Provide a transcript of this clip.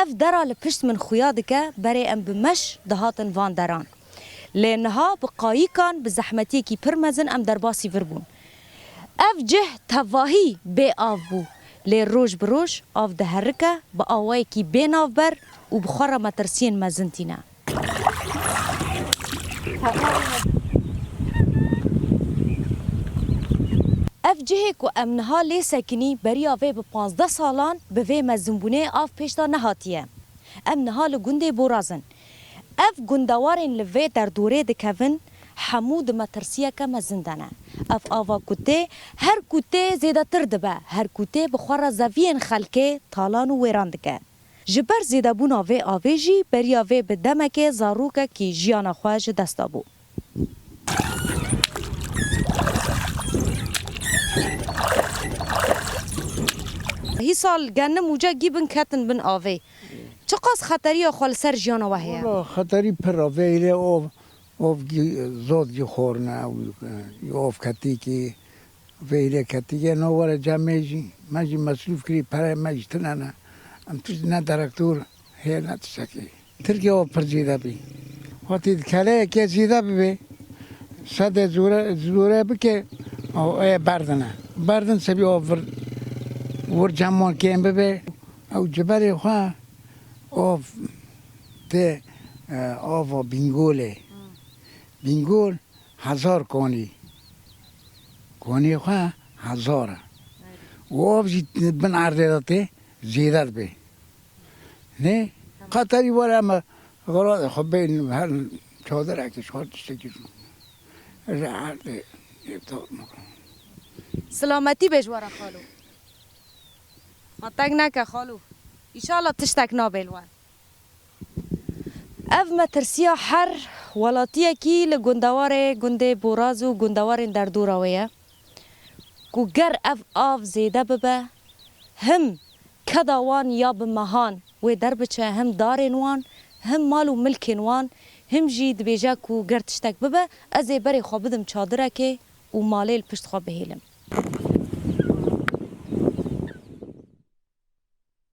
اف درا لپشت من خویا دکه برای ام بمش دهاتن وان دران لانها بقایکان بزحمتی کی پرمزن ام در باسی وربون اف جه تواهی به آف بو لی روش بروش آف دهرکه با آوای کی بین آف بر و بخورا مترسین مزنتینا اف جهه کو امنها لی سکنی بریا وی به 15 سالان به وی مزنبونه آف پیشتا نهاتیه امنها لگنده بورازن اف گندوارین لوی در دوره دکوین حمود مترسیه که مزندنه اف آوا کوته هر کوته زیده تر دبه هر کوته بخور زوین خلکه تالان و ویران دکه جبر زیده بونا وی آویجی بریا وی به دمکه زاروکه کی جیانا خواهج دستا بو هی سال گنه موجه گیبن کتن بن آوی چقاس خطری خال سر جیانا وحیه؟ والله خطری پر آوی اوف زود خورنه اوف کتی که ویله کتی که نواره جمعی مجی مصروف کری پره مجی تنانه ام توش نه درکتور هی نه تشکی ترکی اوف پر زیده بی وقتی کله که زیده بی صد زوره بکه او بردن سبی اوف ور جمعان کیم بی او جبری خواه اوف ته آوا بینگوله بینگول 1000 کونی خواه 1000 و آب بن عرضه داته زیدت به نه خطری واره اما غراض خب بین هر چادر اکش خواهد تشتکیشون عرضه ابتار مکن سلامتی بجواره خالو ما تک نکه خالو ایشالا تشتک نابلوان اف مترسیا هر ولاتیه کی لگندوار گنده بوراز و گندوار در دوراویه کو گر اف آف زیده ببه هم کداوان یا بمهان و در بچه هم دارین وان هم مال و ملکین وان هم جید بیجا کو گر تشتک ببه از بری خواه بدم چادره که و مالیل پشت خواه بهیلم